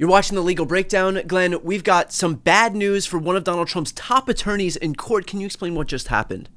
You're watching The Legal Breakdown. Glenn, we've got some bad news for one of Donald Trump's top attorneys in court. Can you explain what just happened?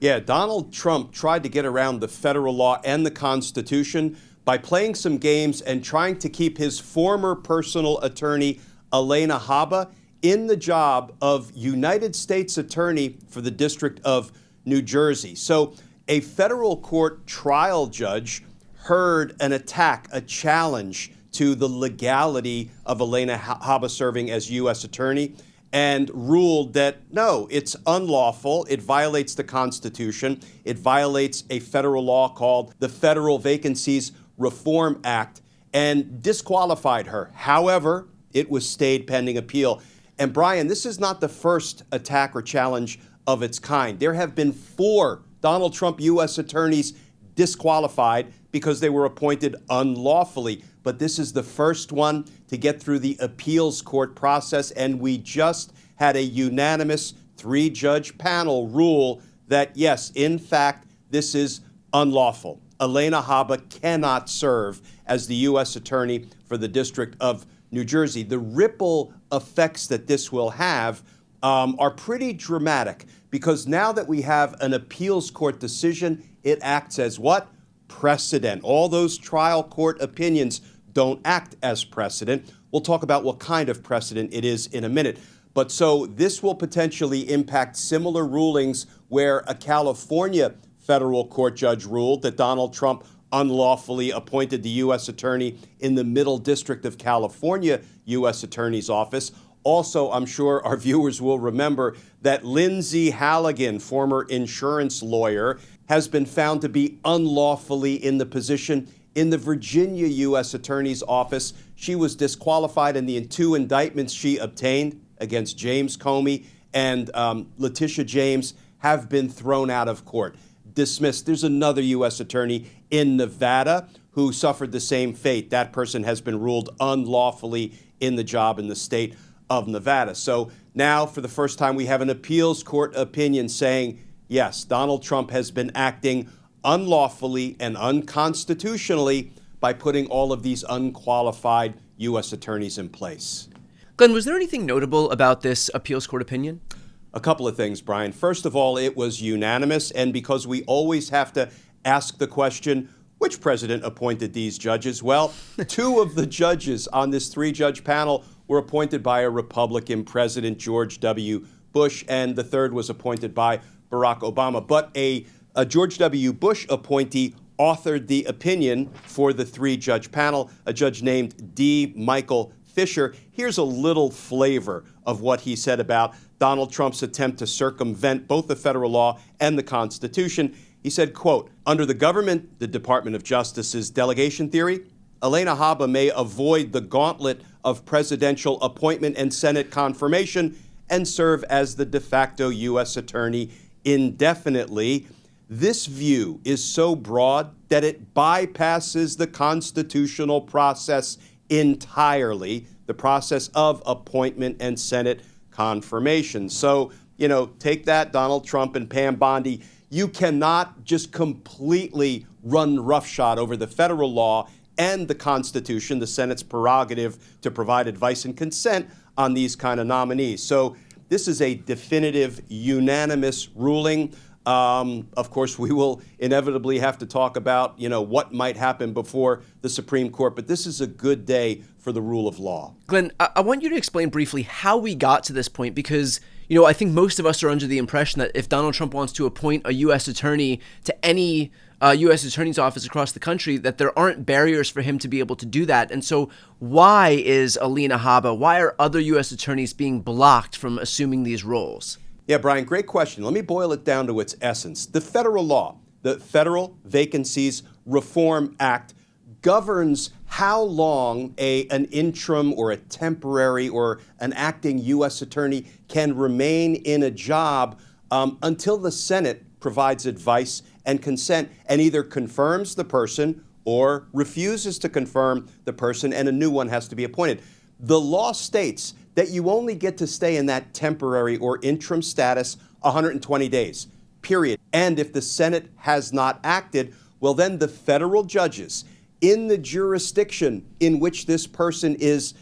Yeah, Donald Trump tried to get around the federal law and the Constitution by playing some games and trying to keep his former personal attorney, Alina Habba, in the job of United States Attorney for the District of New Jersey. So a federal court trial judge heard an attack, a challenge to the legality of Alina Habba serving as U.S. Attorney, and ruled that, no, it's unlawful, it violates the Constitution, it violates a federal law called the Federal Vacancies Reform Act, and disqualified her. However, it was stayed pending appeal. And Brian, this is not the first attack or challenge of its kind. There have been 4 Donald Trump U.S. attorneys disqualified because they were appointed unlawfully. But this is the first one to get through the appeals court process, and we just had a unanimous 3-judge panel rule that, yes, in fact, this is unlawful. Alina Habba cannot serve as the U.S. Attorney for the District of New Jersey. The ripple effects that this will have are pretty dramatic, because now that we have an appeals court decision, it acts as what? Precedent. All those trial court opinions don't act as precedent. We'll talk about what kind of precedent it is in a minute. But so this will potentially impact similar rulings where a California federal court judge ruled that Donald Trump unlawfully appointed the U.S. Attorney in the Middle District of California U.S. Attorney's Office. Also, I'm sure our viewers will remember that Lindsay Halligan, former insurance lawyer, has been found to be unlawfully in the position in the Virginia U.S. Attorney's Office. She was disqualified in the 2 indictments she obtained against James Comey and Letitia James have been thrown out of court, dismissed. There's another U.S. attorney in Nevada who suffered the same fate. That person has been ruled unlawfully in the job in the state of Nevada. So now, for the first time, we have an appeals court opinion saying, yes, Donald Trump has been acting unlawfully and unconstitutionally by putting all of these unqualified U.S. attorneys in place. Glenn, was there anything notable about this appeals court opinion? A couple of things, Brian. First of all, it was unanimous, and because we always have to ask the question, which president appointed these judges? Well, 2 of the judges on this 3-judge panel were appointed by a Republican president, George W. Bush, and the 3rd was appointed by Barack Obama. But a George W. Bush appointee authored the opinion for the 3-judge panel, a judge named D. Michael Fisher. Here's a little flavor of what he said about Donald Trump's attempt to circumvent both the federal law and the Constitution. He said, quote, "Under the government, the Department of Justice's delegation theory, Alina Habba may avoid the gauntlet of presidential appointment and Senate confirmation and serve as the de facto U.S. attorney indefinitely. This view is so broad that it bypasses the constitutional process entirely, the process of appointment and Senate confirmation." So, take that, Donald Trump and Pam Bondi. You cannot just completely run roughshod over the federal law and the Constitution, the Senate's prerogative to provide advice and consent on these kind of nominees. So this is a definitive, unanimous ruling. Of course, we will inevitably have to talk about, what might happen before the Supreme Court, but this is a good day for the rule of law. Glenn, I want you to explain briefly how we got to this point, because, I think most of us are under the impression that if Donald Trump wants to appoint a U.S. attorney to any U.S. attorney's office across the country, that there aren't barriers for him to be able to do that. And so why is Alina Habba, why are other U.S. attorneys being blocked from assuming these roles? Yeah, Brian, great question. Let me boil it down to its essence. The federal law, the Federal Vacancies Reform Act, governs how long an interim or a temporary or an acting U.S. attorney can remain in a job until the Senate provides advice and consent and either confirms the person or refuses to confirm the person, and a new one has to be appointed. The law states that you only get to stay in that temporary or interim status 120 days, period. And if the Senate has not acted, well, then the federal judges in the jurisdiction in which this person is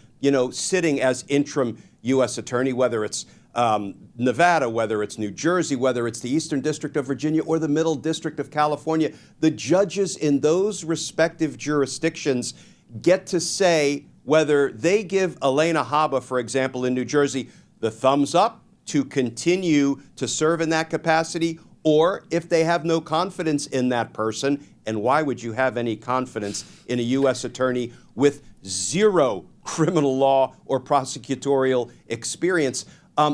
sitting as interim U.S. attorney, whether it's Nevada, whether it's New Jersey, whether it's the Eastern District of Virginia or the Middle District of California. The judges in those respective jurisdictions get to say whether they give Alina Habba, for example, in New Jersey, the thumbs up to continue to serve in that capacity, or if they have no confidence in that person. And why would you have any confidence in a U.S. attorney with zero criminal law or prosecutorial experience?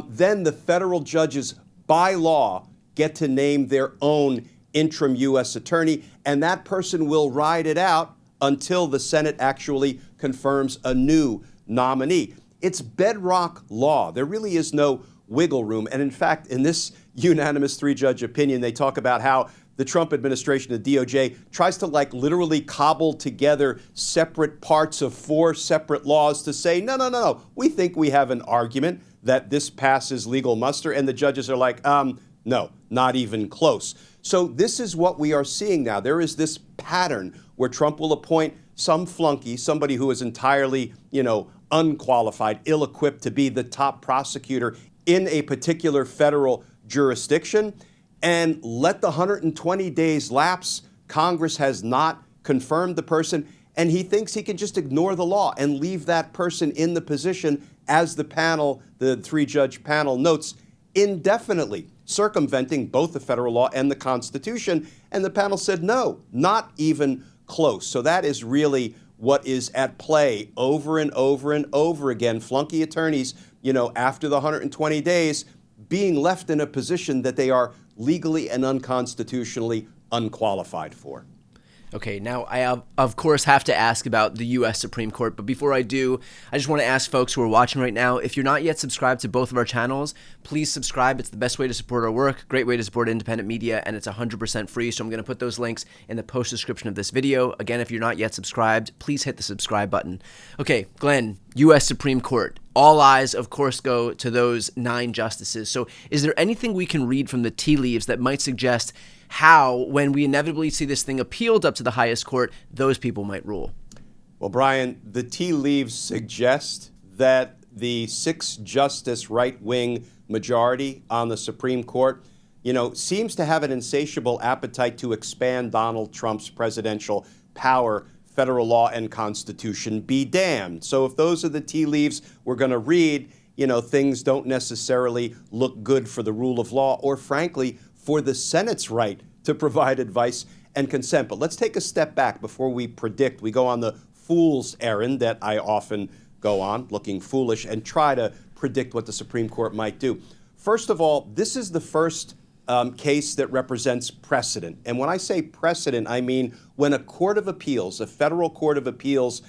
Then the federal judges, by law, get to name their own interim U.S. attorney, and that person will ride it out until the Senate actually confirms a new nominee. It's bedrock law. There really is no wiggle room. And in fact, in this unanimous three-judge opinion, they talk about how the Trump administration, the DOJ, tries to literally cobble together separate parts of 4 separate laws to say, no, we think we have an argument that this passes legal muster. And the judges are like, no, not even close. So this is what we are seeing now. There is this pattern where Trump will appoint some flunky, somebody who is entirely, unqualified, ill-equipped to be the top prosecutor in a particular federal jurisdiction, and let the 120 days lapse. Congress has not confirmed the person, and he thinks he can just ignore the law and leave that person in the position, as the panel, the three-judge panel notes, indefinitely, circumventing both the federal law and the Constitution. And the panel said, no, not even close. So that is really what is at play over and over and over again. Flunky attorneys, after the 120 days, being left in a position that they are legally and unconstitutionally unqualified for. Okay, now I, of course, have to ask about the U.S. Supreme Court, but before I do, I just want to ask folks who are watching right now, if you're not yet subscribed to both of our channels, please subscribe. It's the best way to support our work, great way to support independent media, and it's 100% free, so I'm going to put those links in the post description of this video. Again, if you're not yet subscribed, please hit the subscribe button. Okay, Glenn, U.S. Supreme Court. All eyes, of course, go to those 9 justices. So is there anything we can read from the tea leaves that might suggest how, when we inevitably see this thing appealed up to the highest court, those people might rule? Well, Brian, the tea leaves suggest that the 6-justice right-wing majority on the Supreme Court, seems to have an insatiable appetite to expand Donald Trump's presidential power. Federal law and Constitution be damned. So if those are the tea leaves we're going to read, things don't necessarily look good for the rule of law or, frankly, for the Senate's right to provide advice and consent. But let's take a step back before we predict. We go on the fool's errand that I often go on, looking foolish, and try to predict what the Supreme Court might do. First of all, this is the first case that represents precedent. And when I say precedent, I mean when a court of appeals, a federal court of appeals,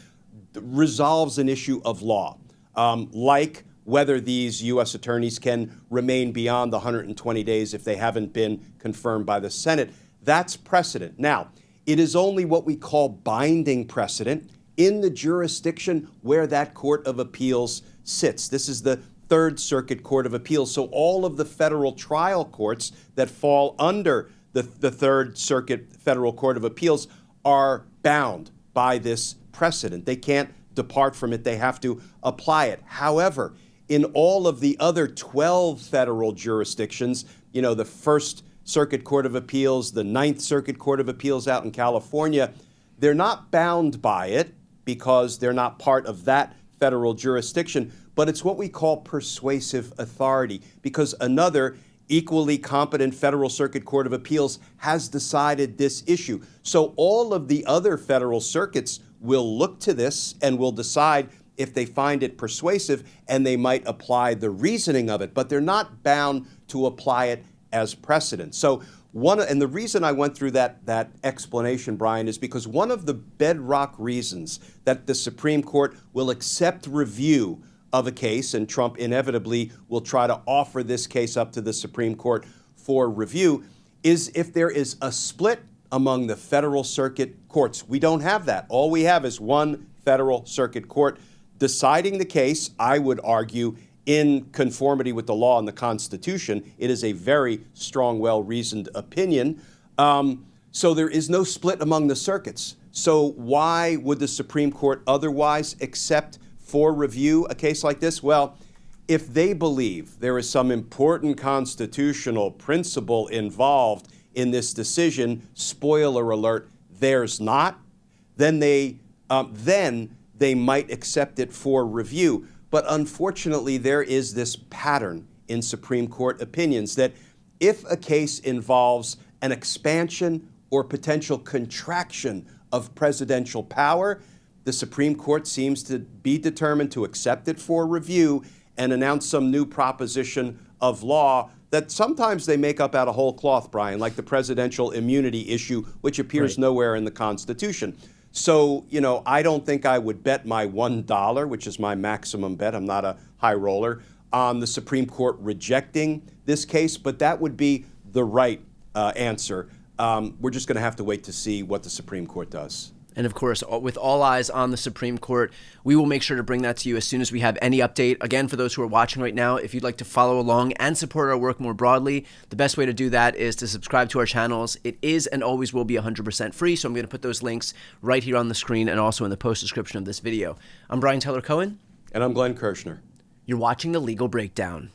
resolves an issue of law, like whether these U.S. attorneys can remain beyond the 120 days if they haven't been confirmed by the Senate. That's precedent. Now, it is only what we call binding precedent in the jurisdiction where that court of appeals sits. This is the Third Circuit Court of Appeals. So all of the federal trial courts that fall under the Third Circuit Federal Court of Appeals are bound by this precedent. They can't depart from it. They have to apply it. However, in all of the other 12 federal jurisdictions, the First Circuit Court of Appeals, the Ninth Circuit Court of Appeals out in California, they're not bound by it because they're not part of that federal jurisdiction, but it's what we call persuasive authority, because another equally competent Federal Circuit Court of Appeals has decided this issue. So all of the other federal circuits will look to this and will decide if they find it persuasive, and they might apply the reasoning of it, but they're not bound to apply it as precedent. So and the reason I went through that explanation, Brian, is because one of the bedrock reasons that the Supreme Court will accept review of a case, and Trump inevitably will try to offer this case up to the Supreme Court for review, is if there is a split among the federal circuit courts. We don't have that. All we have is one federal circuit court deciding the case, I would argue, in conformity with the law and the Constitution. It is a very strong, well-reasoned opinion. So there is no split among the circuits. So why would the Supreme Court otherwise accept for review a case like this? Well, if they believe there is some important constitutional principle involved in this decision, spoiler alert, there's not, then they might accept it for review. But unfortunately, there is this pattern in Supreme Court opinions that if a case involves an expansion or potential contraction of presidential power, the Supreme Court seems to be determined to accept it for review and announce some new proposition of law that sometimes they make up out of whole cloth, Brian, like the presidential immunity issue, which appears nowhere in the Constitution. So, I don't think I would bet my $1, which is my maximum bet, I'm not a high roller, on the Supreme Court rejecting this case, but that would be the right answer. We're just going to have to wait to see what the Supreme Court does. And of course, with all eyes on the Supreme Court, we will make sure to bring that to you as soon as we have any update. Again, for those who are watching right now, if you'd like to follow along and support our work more broadly, the best way to do that is to subscribe to our channels. It is and always will be 100% free, so I'm going to put those links right here on the screen and also in the post description of this video. I'm Brian Tyler Cohen. And I'm Glenn Kirshner. You're watching The Legal Breakdown.